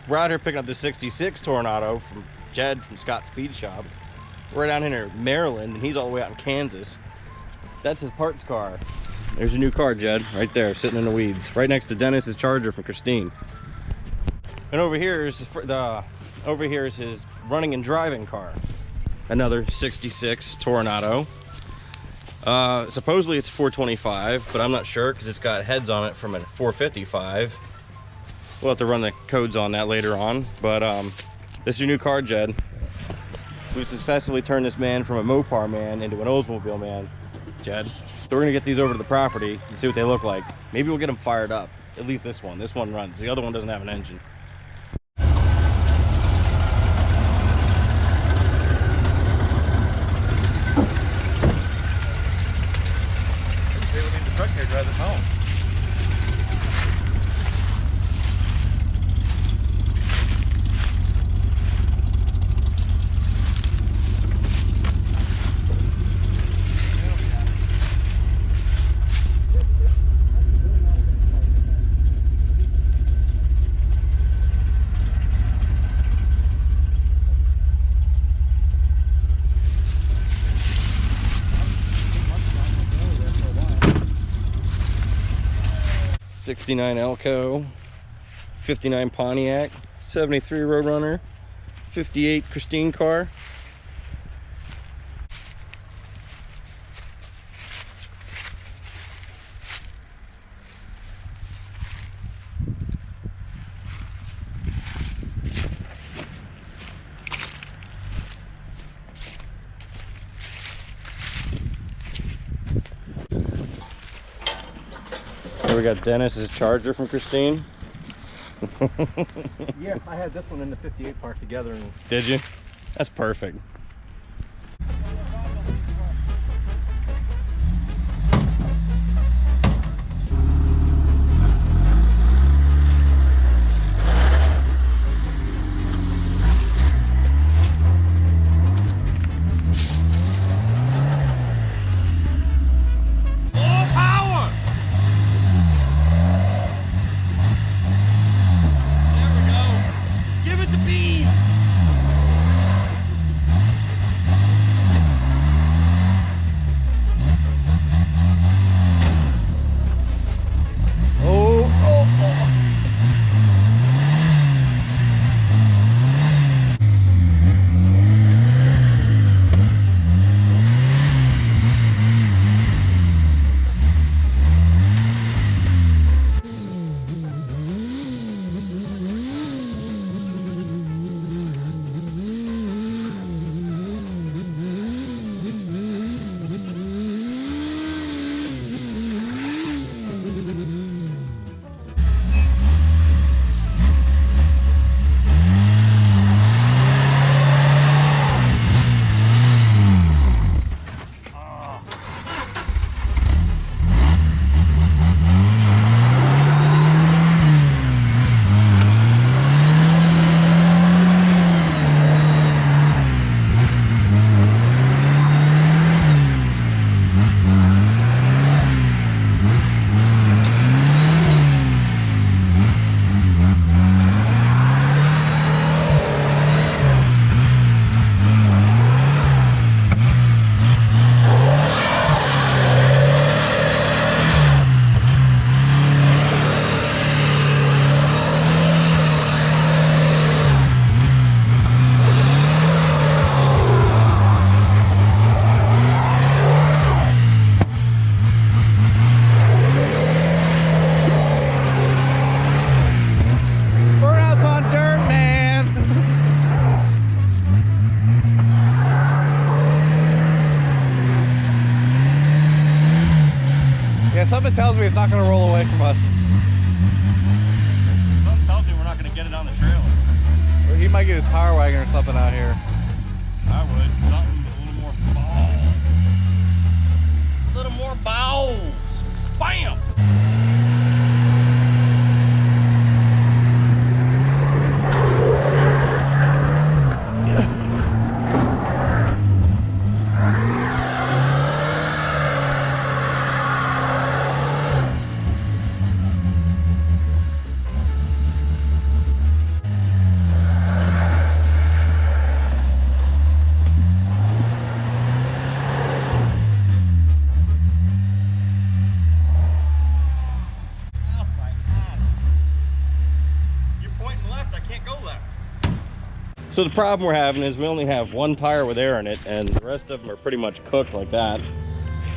We're out here picking up the 66 Toronado from Jed from Scott's Speed Shop. We're down here in Maryland, and he's all the way out in Kansas. That's his parts car. There's your new car, Jed, right there, sitting in the weeds, right next to Dennis's Charger from Christine. And over here is his running and driving car. Another 66 Toronado. Supposedly it's 425, but I'm not sure because it's got heads on it from a 455. We'll have to run the codes on that later on. But this is your new car, Jed. We've successfully turned this man from a Mopar man into an Oldsmobile man, Jed. So we're gonna get these over to the property and see what they look like. Maybe we'll get them fired up. At least this one. This one runs. The other one doesn't have an engine. The truck here drives us home. '69 Elko, '59 Pontiac, '73 Roadrunner, '58 Christine car. We got Dennis's Charger from Christine. Yeah, I had this one in the 58 parked together. And did you? That's perfect. Something tells me it's not going to roll away from us. Something tells me we're not going to get it on the trailer. Or he might get his power wagon or something out here. I would. Something a little more balls. A little more balls. Bam! can't go left. So the problem we're having is we only have one tire with air in it, and the rest of them are pretty much cooked like that.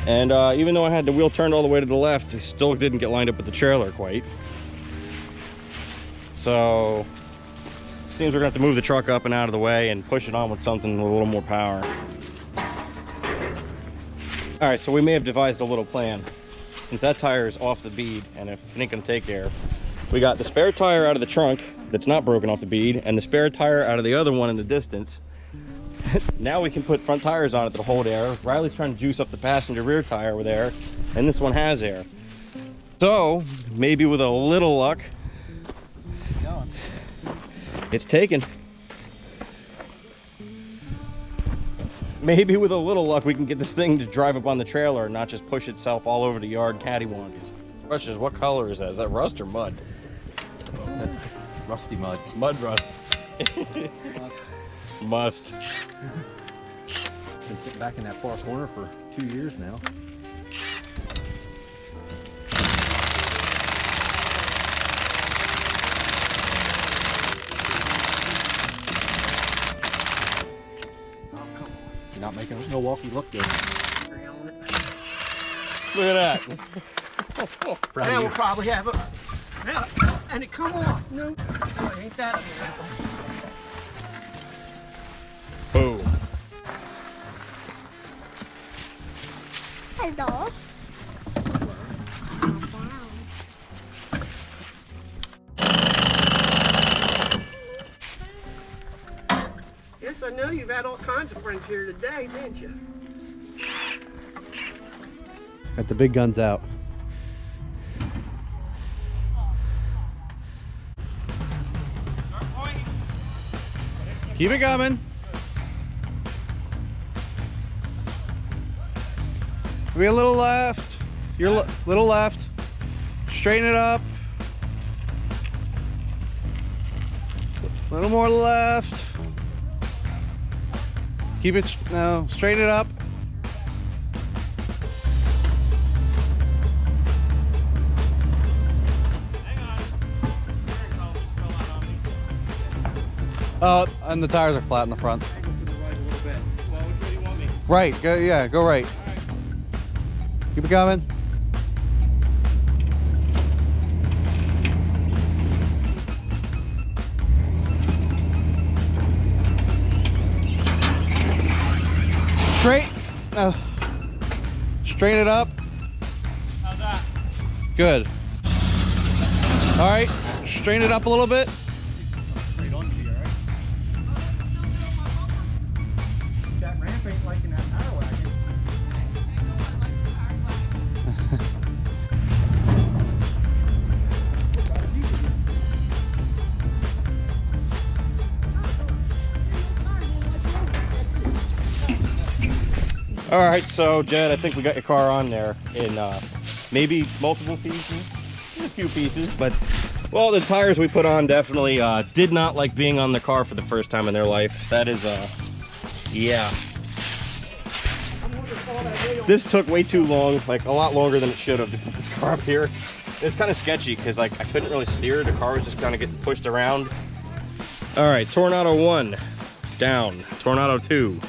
And even though I had the wheel turned all the way to the left, it still didn't get lined up with the trailer quite. So seems we're gonna have to move the truck up and out of the way and push it on with something with a little more power. All right, so we may have devised a little plan. Since that tire is off the bead and it ain't gonna take air, we got the spare tire out of the trunk that's not broken off the bead and the spare tire out of the other one in the distance. Now we can put front tires on it that'll hold air. Riley's trying to juice up the passenger rear tire with air, and this one has air. So maybe with a little luck, it's taken. Maybe with a little luck we can get this thing to drive up on the trailer and not just push itself all over the yard cattywampus. The question is, what color is that? Is that rust or mud? That's rusty mud. Mud rust. Must. Been sitting back in that far corner for 2 years now. You're not making Milwaukee look good. Look at that. Now we'll probably have it. Now, and it come off. No, boy, ain't that a miracle? Boom. Hello. Yes, I know you've had all kinds of friends here today, didn't you? Got the big guns out. Keep it coming. Be a little left. Your little left. Straighten it up. A little more left. Keep it, no, straighten it up. Oh, and the tires are flat in the front. Right, go, yeah, go right. Keep it coming. Straight. Straighten it up. How's that? Good. All right, straighten it up a little bit. That ramp ain't like in that power wagon. All right, so Jed, I think we got your car on there in maybe multiple pieces, a few pieces, but well, the tires we put on definitely did not like being on the car for the first time in their life. That is, yeah. This took way too long, like a lot longer than it should have to put this car up here. It's kind of sketchy because like I couldn't really steer. The car was just kind of getting pushed around. All right, Toronado 1 down, Toronado 2.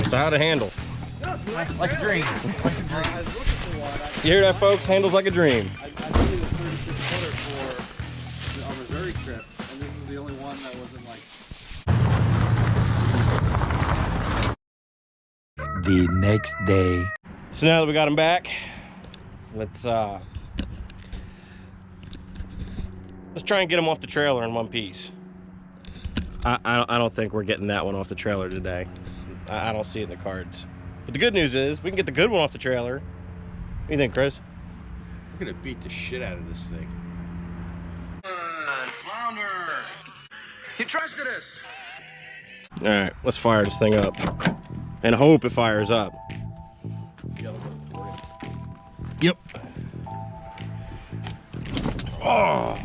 So how to handle? Like a dream. You hear that, folks? Handles like a dream. I did a 36-footer for a Missouri trip, and this is the only one that wasn't like. The next day. So now that we got him back, let's try and get him off the trailer in one piece. I don't think we're getting that one off the trailer today. I don't see it in the cards. But the good news is we can get the good one off the trailer. What do you think, Chris? We're gonna beat the shit out of this thing. Flounder! You trusted us! All right, let's fire this thing up. And hope it fires up. Yep. Oh.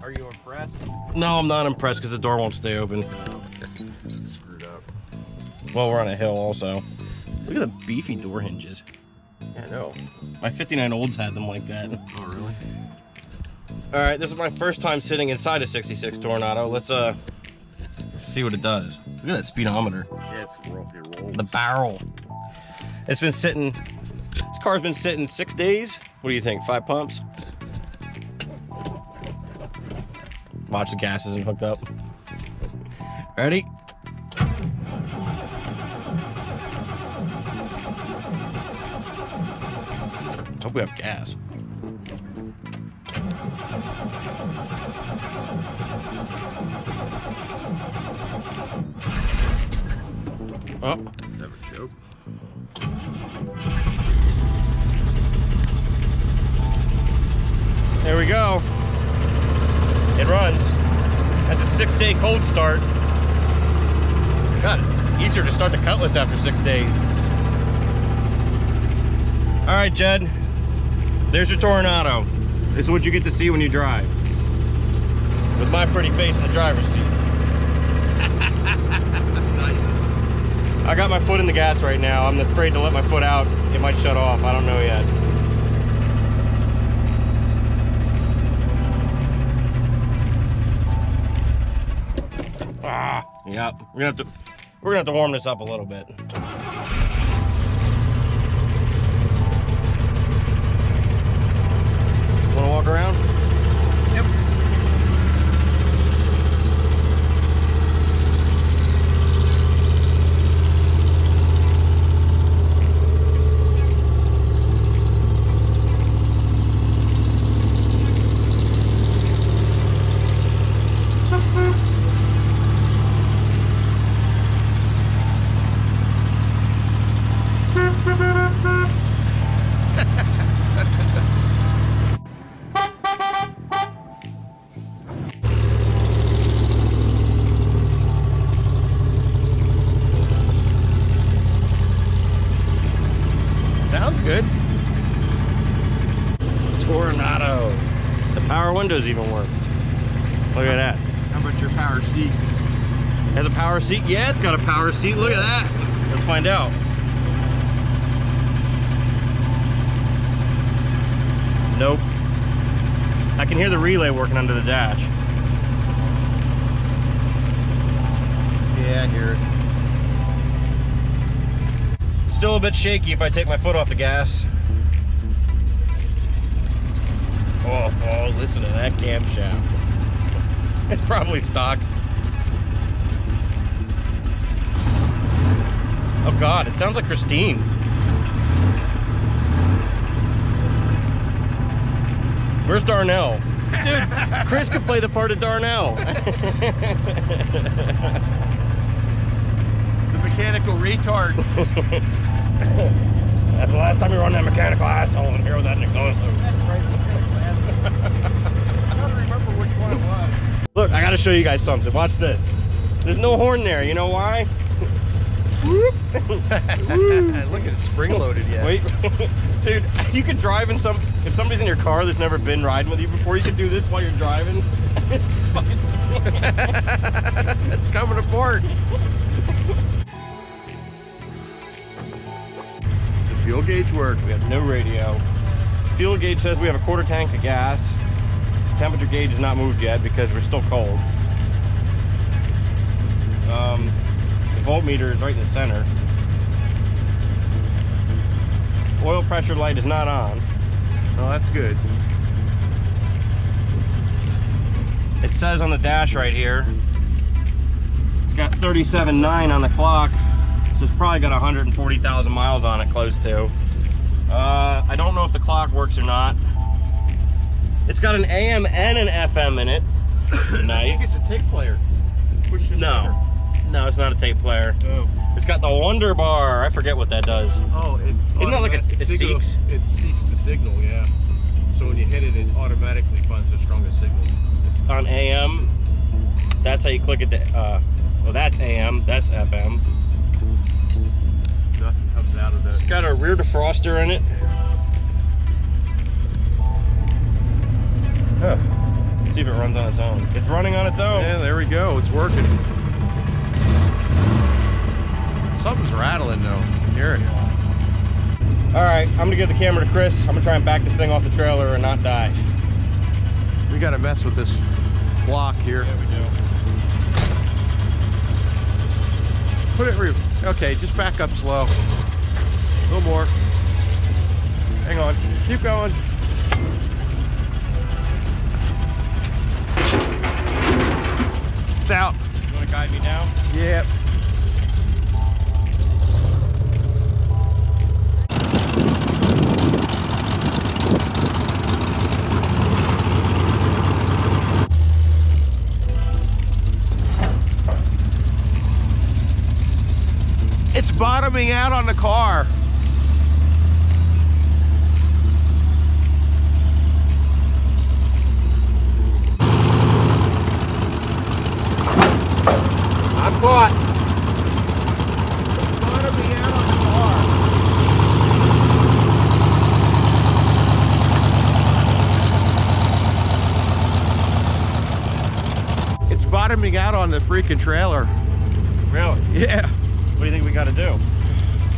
Are you impressed? No, I'm not impressed because the door won't stay open. Screwed up. Well, we're on a hill also. Look at the beefy door hinges. Yeah, I know. My 59 Olds had them like that. Oh, really? All right, this is my first time sitting inside a 66 Toronado. Let's see what it does. Look at that speedometer. Yeah, it rolls. The barrel. It's been sitting, this car's been sitting 6 days. What do you think, 5 pumps? Watch, the gas isn't hooked up. Ready? Hope we have gas. Oh. Never joke. There we go. It runs. That's a 6-day cold start. God, it's easier to start the Cutlass after 6 days. All right, Jed. There's your Toronado. This is what you get to see when you drive. With my pretty face in the driver's seat. Nice. I got my foot in the gas right now. I'm afraid to let my foot out. It might shut off. I don't know yet. Yep. We're gonna have to warm this up a little bit. Wanna walk around? Yep. Sounds good. Toronado. The power windows even work. Look at that. How about your power seat? Has a power seat? Yeah, it's got a power seat. Look at that. Let's find out. Nope. I can hear the relay working under the dash. Yeah, I hear it. Still a bit shaky if I take my foot off the gas. Oh, listen to that camshaft. It's probably stock. Oh God, it sounds like Christine. Where's Darnell? Dude, Chris could play the part of Darnell. The mechanical retard. That's the last time you run that mechanical asshole in here with that exhaust hose. That's right. I don't remember which one it was. Look, I gotta show you guys something. Watch this. There's no horn there. You know why? Look at it, spring loaded yet. Wait, dude, you could drive in if somebody's in your car that's never been riding with you before, you could do this while you're driving. It's coming apart. The fuel gauge worked. We have no radio. Fuel gauge says we have a 1/4 tank of gas. Temperature gauge is not moved yet because we're still cold. The voltmeter is right in the center. Oil pressure light is not on. Oh, that's good. It says on the dash right here, it's got 37.9 on the clock, so it's probably got 140,000 miles on it, close to. I don't know if the clock works or not. It's got an AM and an FM in it. I think Nice. it's a tape player. push this? No. No, it's not a tape player. Oh. It's got the Wonder Bar. I forget what that does. Oh, Isn't that like it seeks? It seeks the signal, yeah. So when you hit it, it automatically finds the strongest signal. It's on AM. That's how you click it. Well, that's AM. That's FM. Nothing comes out of that. It's got a rear defroster in it. Huh. Let's see if it runs on its own. It's running on its own. Yeah, there we go. It's working. Something's rattling though. Hear it. All right, I'm gonna give the camera to Chris. I'm gonna try and back this thing off the trailer and not die. We gotta mess with this block here. Yeah, we do. Put it. Okay, just back up slow. A little more. Hang on. Keep going. It's out. You wanna guide me down? Yep. It's bottoming out on the car. I'm caught. It's bottoming out on the car. It's bottoming out on the freaking trailer. Really? Yeah. What do you think we gotta do?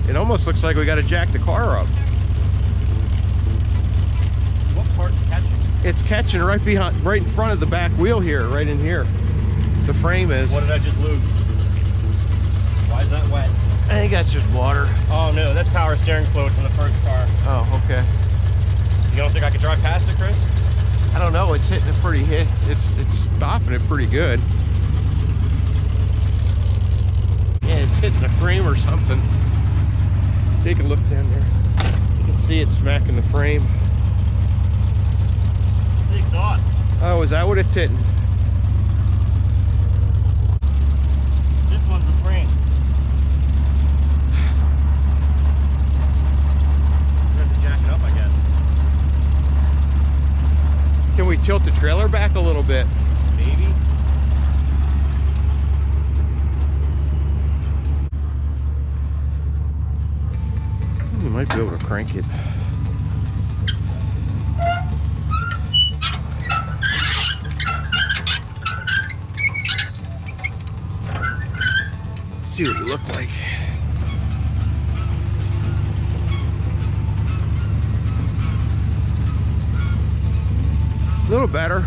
It almost looks like we got to jack the car up. What part's catching? It's catching right behind, right in front of the back wheel here, right in here. The frame is. What did I just lose? Why is that wet? I think that's just water. Oh no, that's power steering fluid from the first car. Oh, okay. You don't think I could drive past it, Chris? I don't know. It's hitting it pretty hit. It's stopping it pretty good. Yeah, it's hitting the frame or something. Take a look down there. You can see it smacking the frame. The exhaust. Oh, is that what it's hitting? This one's the frame. We have to jack it up, I guess. Can we tilt the trailer back a little bit? Maybe. We might be able to crank it. See what you look like. A little better.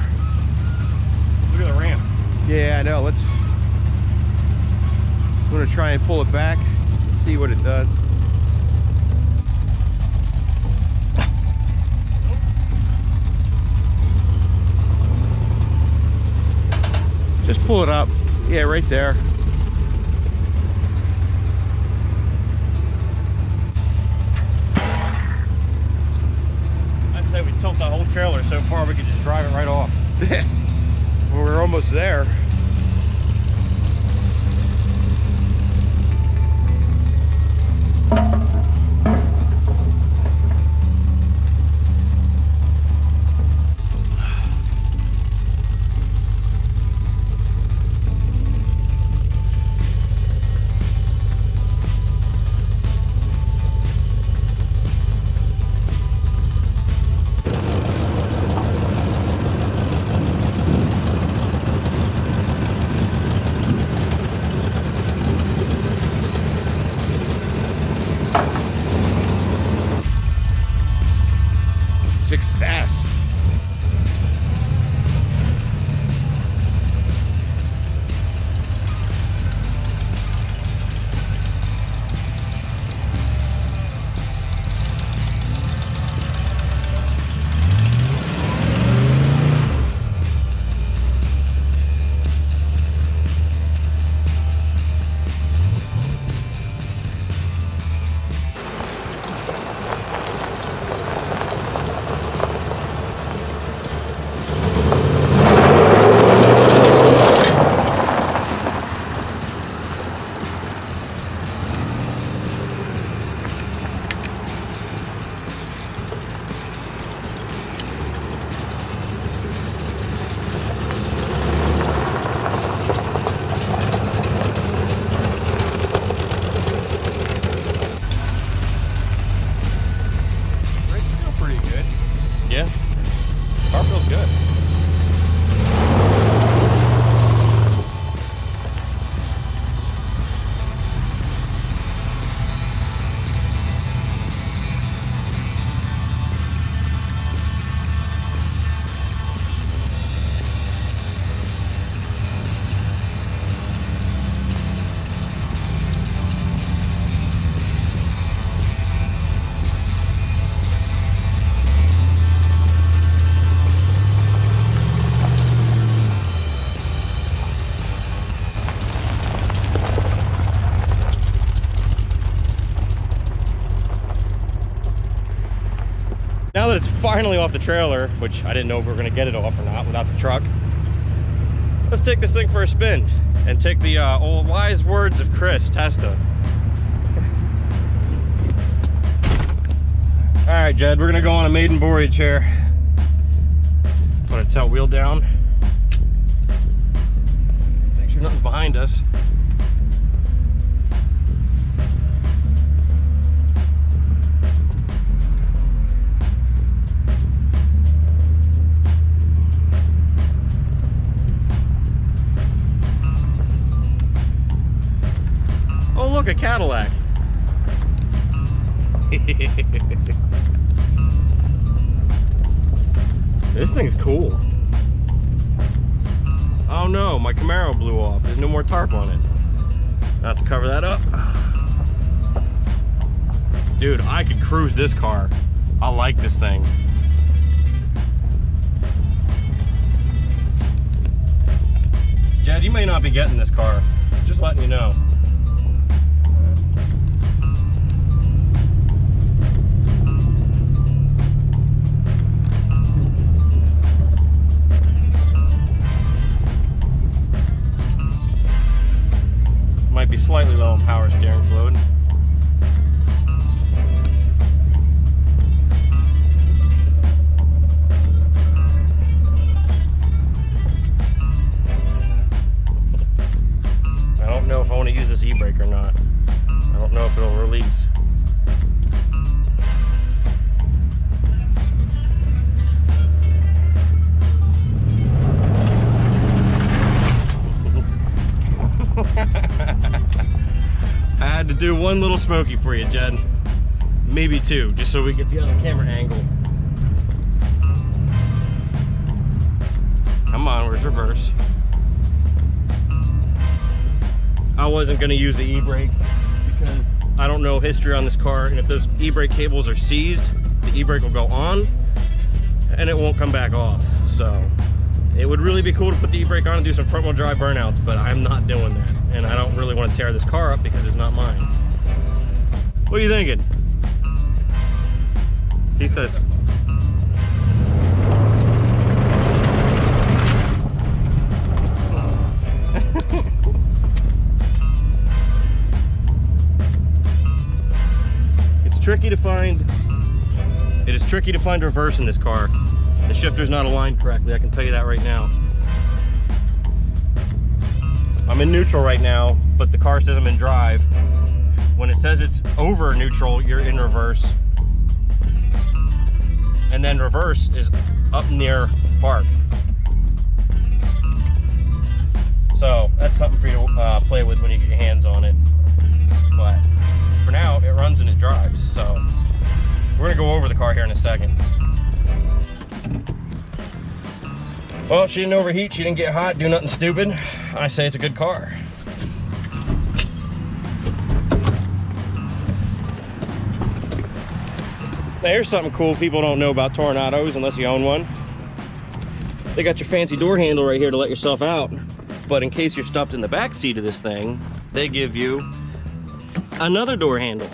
Look at the ramp. Yeah, I know. I'm gonna try and pull it back, see what it does. Just pull it up. Yeah, right there. I'd say we tilt the whole trailer so far we could just drive it right off. Well, we're almost there. finally off the trailer, which I didn't know if we were gonna get it off or not without the truck. Let's take this thing for a spin and take the old wise words of Chris Testa. All right, Jed, we're gonna go on a maiden voyage here. Put a tail wheel down. Make sure nothing's behind us. Oh, look, a Cadillac. This thing's cool. Oh no, my Camaro blew off. There's no more tarp on it. I have to cover that up. Dude, I could cruise this car. I like this thing. Jed, you may not be getting this car. Just letting you know. Might be slightly low on power steering fluid. I don't know if I want to use this e-brake or not. I don't know if it'll release. I had to do one little smoky for you, Jed. Maybe two, just so we get the other camera angle. Come on, where's reverse? I wasn't gonna use the e-brake because I don't know history on this car, and if those e-brake cables are seized, the e-brake will go on and it won't come back off. So it would really be cool to put the e-brake on and do some front wheel drive burnouts, but I'm not doing that. And I don't really want to tear this car up because it's not mine. What are you thinking? He says. It's tricky to find. It is tricky to find reverse in this car. The shifter's not aligned correctly, I can tell you that right now. I'm in neutral right now, but the car says I'm in drive. When it says it's over neutral, you're in reverse. And then reverse is up near park. So that's something for you to play with when you get your hands on it. But for now, it runs and it drives. So we're gonna go over the car here in a second. Well, she didn't overheat, she didn't get hot, do nothing stupid. I say it's a good car. Now here's something cool people don't know about Toronados unless you own one. They got your fancy door handle right here to let yourself out. But in case you're stuffed in the back seat of this thing, they give you another door handle.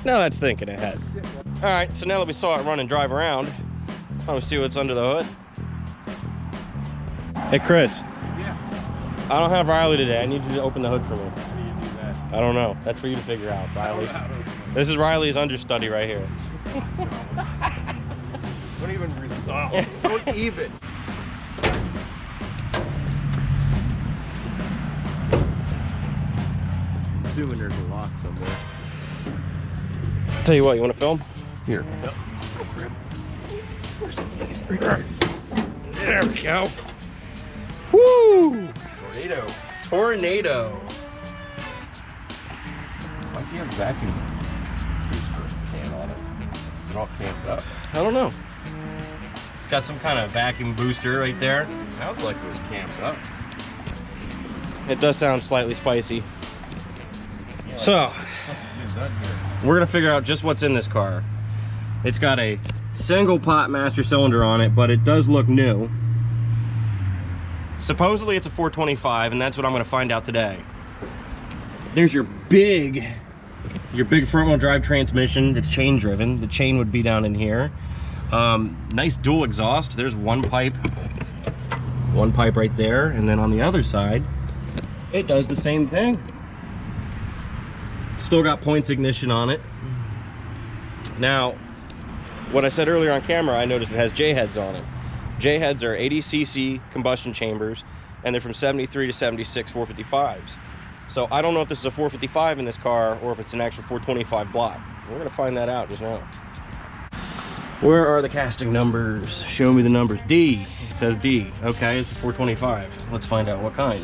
Now that's thinking ahead. All right, so now that we saw it run and drive around, I'm gonna see what's under the hood. Hey Chris. Yeah. I don't have Riley today. I need you to open the hood for me. How do you do that? I don't know. That's for you to figure out, Riley. This is Riley's understudy right here. Don't even resolve. Don't even. Assuming there's a lock somewhere. Tell you what, you want to film? Here. There we go. Woo! Tornado. Toronado. Why does he have a vacuum can on it? Is it all camped up? I don't know. It's got some kind of vacuum booster right there. Sounds like it was camped up. It does sound slightly spicy. So, we're gonna figure out just what's in this car. It's got a single pot master cylinder on it, but it does look new. Supposedly it's a 425, and that's what I'm gonna find out today. There's your big Your big front-wheel drive transmission. It's chain driven. The chain would be down in here. Nice dual exhaust. There's one pipe right there, and then on the other side it does the same thing. Still got points ignition on it. Now, what I said earlier on camera, I noticed it has J-heads on it. J-heads are 80cc combustion chambers, and they're from 73 to 76 455s. So I don't know if this is a 455 in this car or if it's an actual 425 block. We're gonna find that out just now. Where are the casting numbers? Show me the numbers. D, it says D. Okay, it's a 425. Let's find out what kind.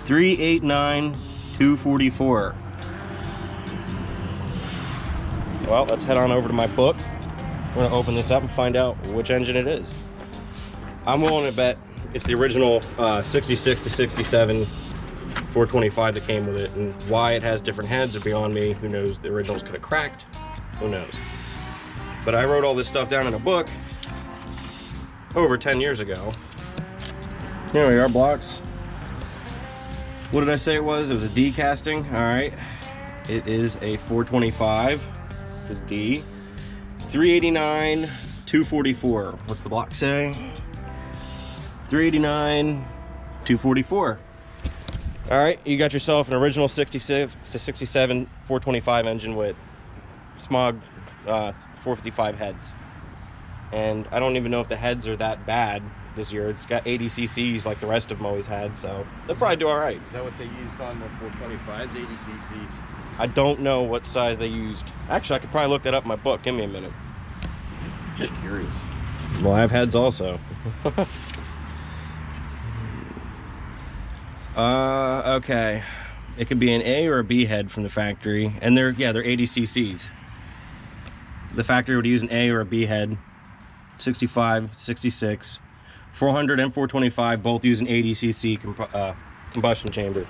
389-244. Well, let's head on over to my book. We're gonna open this up and find out which engine it is. I'm willing to bet it's the original 66 to 67 425 that came with it, and why it has different heads are beyond me. Who knows? The originals could have cracked. Who knows? But I wrote all this stuff down in a book over 10 years ago. Here we are, blocks. What did I say it was? It was a D casting. All right. It is a 425. The D. 389-244. What's the block say? 389-244. All right, you got yourself an original 66 to 67 425 engine with smog 455 heads. And I don't even know if the heads are that bad this year. It's got 80 cc's like the rest of them always had, so they'll probably do all right. Is that what they used on the 425s, 80 cc's? I don't know what size they used. Actually, I could probably look that up in my book. Give me a minute. Just curious. Well, I have heads also. Okay. It could be an A or a B head from the factory, and they're 80 cc's. The factory would use an A or a B head. 65, 66, 400 and 425 both use an 80 cc combustion chamber.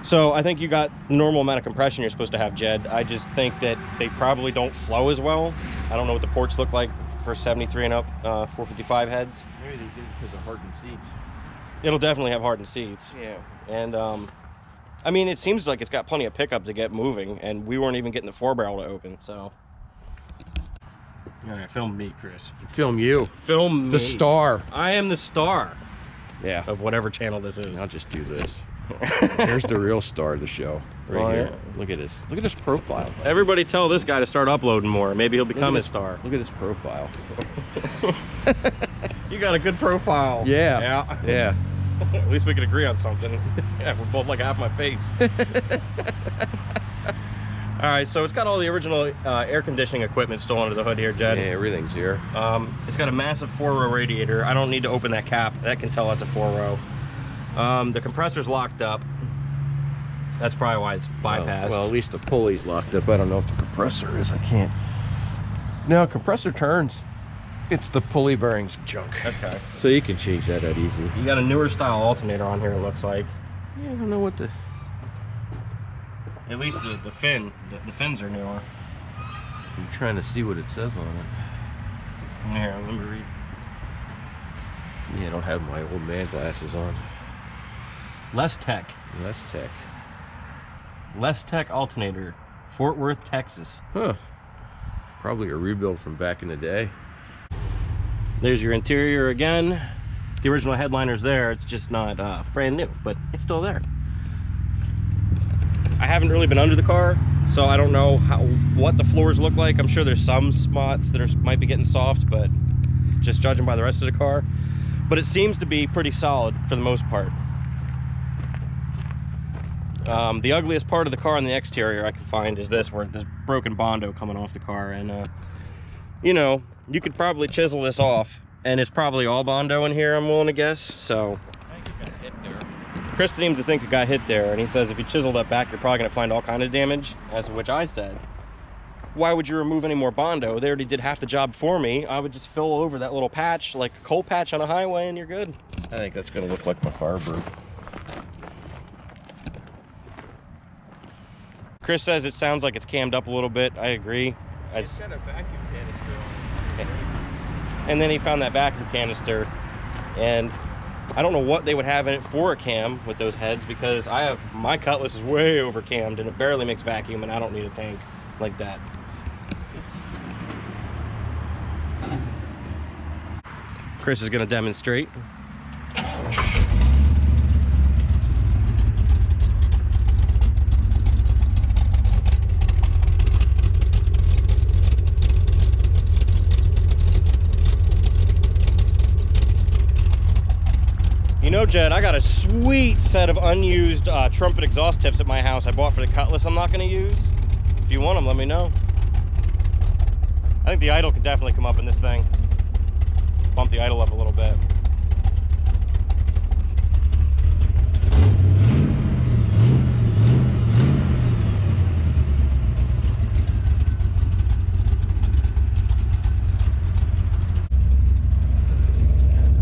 So I think you got the normal amount of compression you're supposed to have, Jed. I just think that they probably don't flow as well. I don't know what the ports look like for 73 and up 455 heads. Maybe they did it because of hardened seats. It'll definitely have hardened seats. Yeah. And I mean, it seems like it's got plenty of pickup to get moving, and we weren't even getting the 4-barrel to open, so. All right, film me, Chris. Film you. Film me. The star. I am the star. Yeah. Of whatever channel this is. I'll just do this. Here's the real star of the show. Right here. Yeah. Look at this. Look at this profile. Everybody tell this guy to start uploading more. Maybe he'll become a star. Look at this profile. You got a good profile. Yeah. Yeah. Yeah. At least we could agree on something. Yeah, we're both like half my face. All right, so it's got all the original air conditioning equipment still under the hood here, Jed. Yeah, everything's here. It's got a massive 4-row radiator. I don't need to open that cap. That can tell that's a 4-row. The compressor's locked up. That's probably why it's bypassed. Well, at least the pulley's locked up. I don't know if the compressor is. I can't. No, compressor turns. It's the pulley bearings junk. Okay. So you can change that out easy. You got a newer style alternator on here, it looks like. Yeah, I don't know what the... At least the fins are newer. I'm trying to see what it says on it. Here, let me read. Yeah, I don't have my old man glasses on. Less Tech. Less Tech. Less Tech alternator, Fort Worth, Texas. Huh. Probably a rebuild from back in the day. There's your interior again. The original headliner's there. It's just not brand new, but it's still there. I haven't really been under the car, so I don't know what the floors look like. I'm sure there's some spots that might be getting soft, but just judging by the rest of the car. But it seems to be pretty solid for the most part. The ugliest part of the car on the exterior I can find is this, where there's broken Bondo coming off the car. And, you know, you could probably chisel this off, and it's probably all Bondo in here, I'm willing to guess. So I think it got hit there. Chris seems to think it got hit there, and he says if you chisel that back, you're probably going to find all kind of damage, as to which I said, why would you remove any more Bondo? They already did half the job for me. I would just fill over that little patch, like a coal patch on a highway, and you're good. I think that's going to look like my Firebird. Chris says it sounds like it's cammed up a little bit. I agree. It's got a vacuum canister on it. And then he found that vacuum canister, and I don't know what they would have in it for a cam with those heads, because my Cutlass is way over cammed and it barely makes vacuum, and I don't need a tank like that. Chris is going to demonstrate. You know, Jed, I got a sweet set of unused trumpet exhaust tips at my house I bought for the Cutlass I'm not going to use. If you want them, let me know. I think the idle could definitely come up in this thing. Bump the idle up a little bit.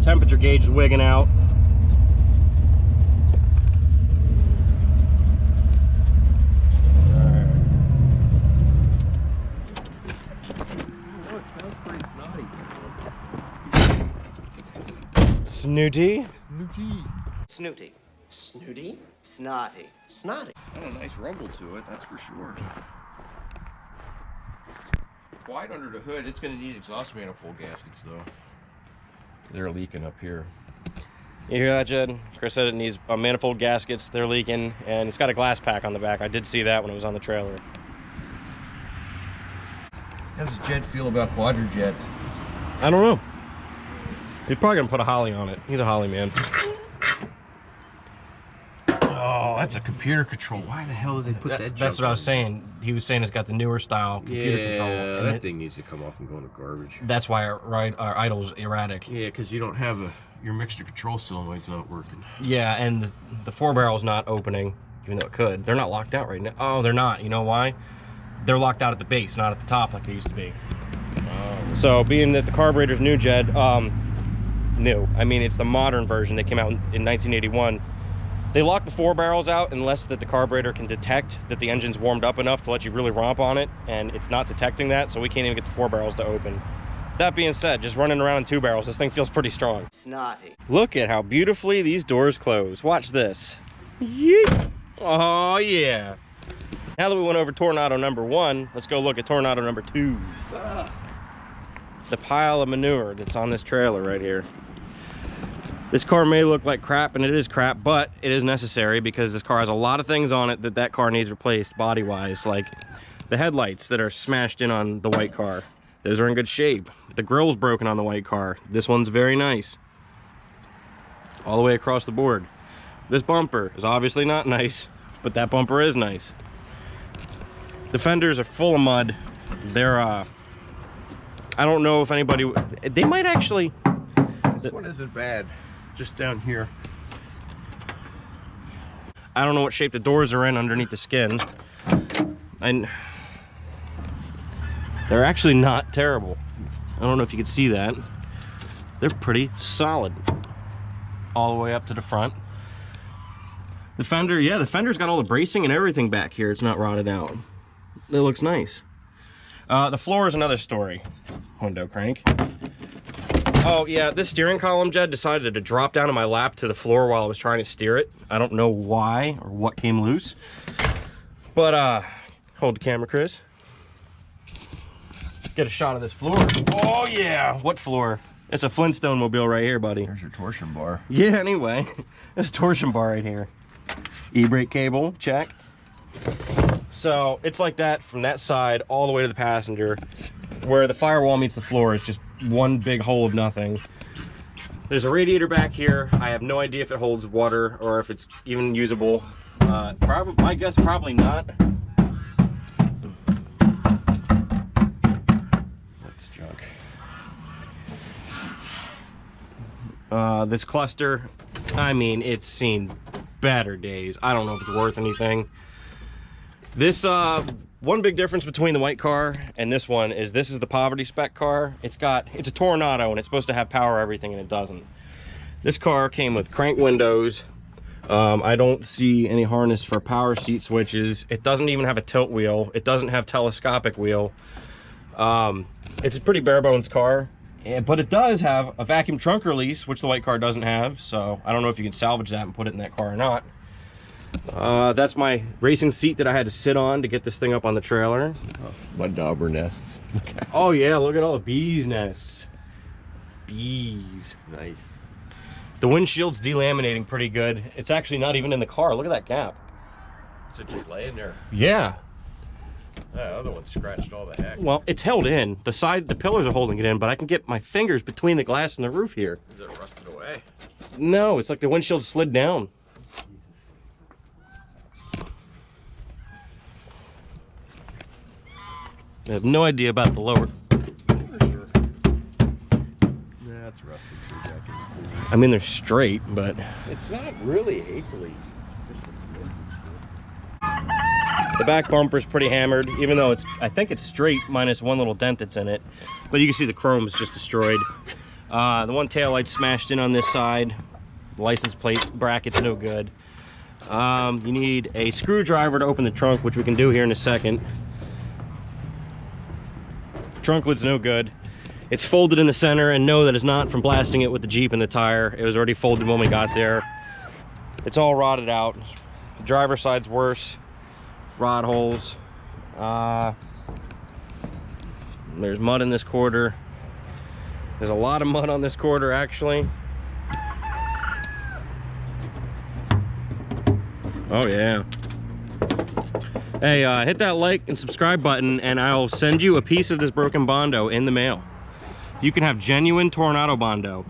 Temperature gauge is wigging out. Snooty. Snooty. Snooty. Snooty? Snotty. Snotty. Got a nice rumble to it, that's for sure. Wide under the hood. It's going to need exhaust manifold gaskets, though. They're leaking up here. You hear that, Jed? Chris said it needs manifold gaskets. They're leaking, and it's got a glass pack on the back. I did see that when it was on the trailer. How does Jed feel about quadrojets? I don't know. He's probably gonna put a Holly on it. He's a Holly man. Oh, that's a computer control. Why the hell did they put that? That's what I was saying. He was saying it's got the newer style computer control. Yeah, that thing needs to come off and go in the garbage. That's why our idle's erratic. Yeah, because you don't have your mixture control solenoid's not working. Yeah, and the 4-barrel's not opening, even though it could. They're not locked out right now. Oh, they're not. You know why? They're locked out at the base, not at the top like they used to be. Oh. So being that the carburetor's new, Jed, new. I mean, it's the modern version that came out in 1981. They lock the 4 barrels out unless that the carburetor can detect that the engine's warmed up enough to let you really romp on it, and it's not detecting that, so we can't even get the 4 barrels to open. That being said, just running around in 2 barrels, this thing feels pretty strong. Snotty. Look at how beautifully these doors close. Watch this. Yeet. Oh yeah. Now that we went over Toronado number 1, let's go look at Toronado number 2. The pile of manure that's on this trailer right here. This car may look like crap, and it is crap, but it is necessary because this car has a lot of things on it that car needs replaced body-wise, like the headlights that are smashed in on the white car. Those are in good shape. The grill's broken on the white car. This one's very nice. All the way across the board. This bumper is obviously not nice, but that bumper is nice. The fenders are full of mud. They're, I don't know if anybody, they might actually. This one isn't bad. Just down here. I don't know what shape the doors are in underneath the skin. And they're actually not terrible. I don't know if you can see that. They're pretty solid. All the way up to the front. The fender, yeah, the fender's got all the bracing and everything back here. It's not rotted out. It looks nice. The floor is another story. Window crank. Oh yeah, this steering column, Jed, decided to drop down to my lap to the floor while I was trying to steer it. I don't know why or what came loose. But hold the camera, Chris. Get a shot of this floor. Oh yeah, what floor? It's a Flintstone mobile right here, buddy. There's your torsion bar. Yeah, anyway, this torsion bar right here. E-brake cable, check. So it's like that from that side all the way to the passenger. Where the firewall meets the floor is just one big hole of nothing. There's a radiator back here. I have no idea if it holds water or if it's even usable. My guess, probably not. That's junk. This cluster, I mean, it's seen better days. I don't know if it's worth anything. This, one big difference between the white car and this one is this is the poverty spec car. It's a Toronado and it's supposed to have power everything, and it doesn't. This car came with crank windows. I don't see any harness for power seat switches. It doesn't even have a tilt wheel. It doesn't have telescopic wheel. It's a pretty bare bones car. Yeah, but it does have a vacuum trunk release, which the white car doesn't have. So I don't know if you can salvage that and put it in that car or not. That's my racing seat that I had to sit on to get this thing up on the trailer. Oh, my dauber nests. Oh yeah, look at all the bees nests. Bees. Nice. The windshield's delaminating pretty good. It's actually not even in the car. Look at that gap. Is it just laying there? Yeah. That other one scratched all the heck. Well, it's held in. The pillars are holding it in, but I can get my fingers between the glass and the roof here. Is it rusted away? No, it's like the windshield slid down. I have no idea about the lower. That's rusty too, Jackie. I mean, they're straight, but It's not really hatefully. the back bumper's pretty hammered, even though I think it's straight minus one little dent that's in it. But you can see the chrome is just destroyed. The one taillight's smashed in on this side. The license plate bracket's no good. You need a screwdriver to open the trunk, which we can do here in a second. Trunk lid's no good. It's folded in the center, and no, that is not from blasting it with the Jeep and the tire. It was already folded when we got there. It's all rotted out. The driver's side's worse. Rod holes. There's mud in this quarter. There's a lot of mud on this quarter, actually. Oh yeah. Hey, hit that like and subscribe button, and I'll send you a piece of this broken Bondo in the mail. You can have genuine Toronado Bondo.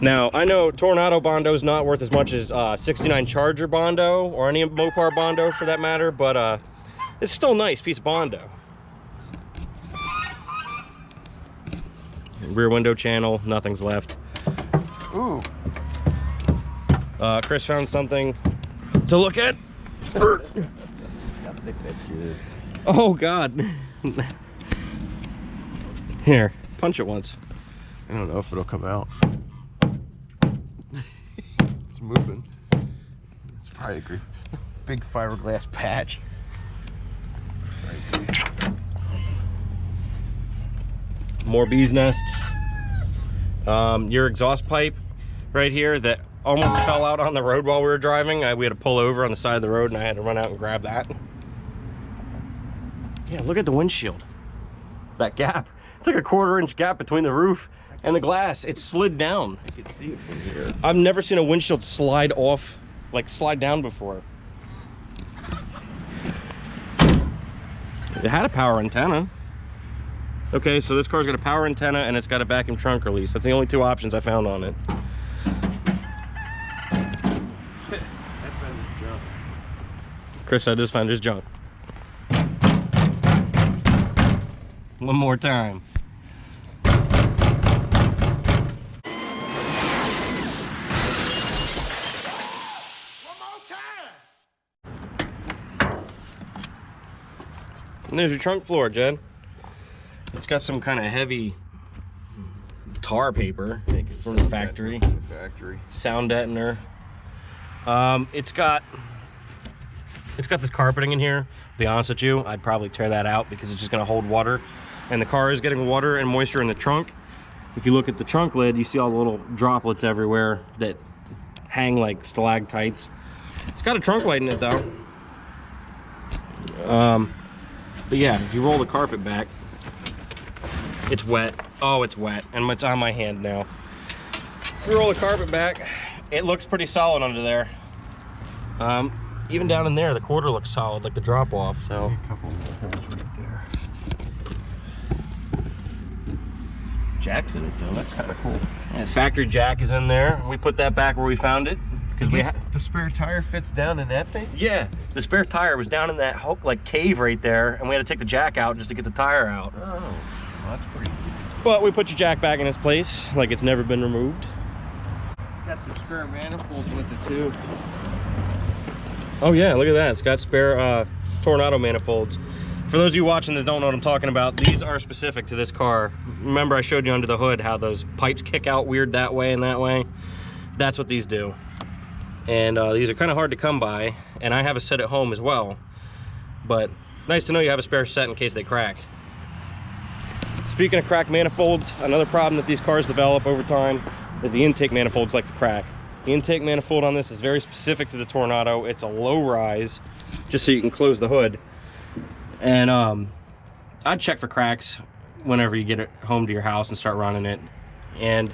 Now, I know Toronado Bondo is not worth as much as 69 Charger Bondo, or any Mopar Bondo for that matter, but it's still a nice piece of Bondo. Rear window channel, nothing's left. Ooh. Chris found something to look at. Oh God. Here, punch it once. I don't know if it'll come out. It's moving. It's probably a big fiberglass patch. More bees nests. Your exhaust pipe right here that almost fell out on the road while we were driving. We had to pull over on the side of the road, and I had to run out and grab that. Yeah, look at the windshield. That gap. It's like a 1/4 inch gap between the roof and the glass. It slid down. I can see it from here. I've never seen a windshield slide off, like slide down before. It had a power antenna. Okay, so this car's got a power antenna and it's got a vacuum trunk release. That's the only two options I found on it. Chris said just found his junk. One more time. And there's your trunk floor, Jed. It's got some kind of heavy tar paper from the factory. Sound deadener. It's got this carpeting in here. To be honest with you, I'd probably tear that out because it's just gonna hold water. And the car is getting water and moisture in the trunk. If you look at the trunk lid, you see all the little droplets everywhere that hang like stalactites. It's got a trunk light in it though. But yeah, if you roll the carpet back, it's wet. Oh, it's wet, and it's on my hand now. If you roll the carpet back, it looks pretty solid under there. Even down in there, the quarter looks solid, like the drop off. So a couple more holes right there. jack's in it though. That's kind of cool. Yeah, factory jack is in there. We put that back where we found it because the spare tire fits down in that thing. Yeah, the spare tire was down in that like cave right there, and we had to take the jack out just to get the tire out. Oh, well, that's pretty cool. But we put your jack back in its place, like it's never been removed. Got some spare manifolds with it too. Oh yeah, look at that. It's got spare Toronado manifolds. For those of you watching that don't know what I'm talking about, these are specific to this car. Remember I showed you under the hood how those pipes kick out weird that way and that way? That's what these do. And these are kind of hard to come by, and I have a set at home as well. But nice to know you have a spare set in case they crack. speaking of cracked manifolds, another problem that these cars develop over time is the intake manifolds like to crack. The intake manifold on this is very specific to the Toronado. It's a low rise, just so you can close the hood. And I'd check for cracks whenever you get it home to your house and start running it. And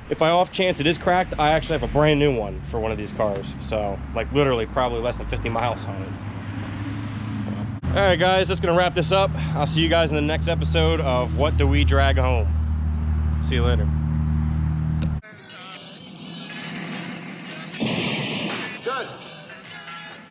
if I off chance it is cracked, I actually have a brand new one for one of these cars. So like literally probably less than 50 miles on it. All right guys, that's gonna wrap this up. I'll see you guys in the next episode of What Do We Drag Home. See you later.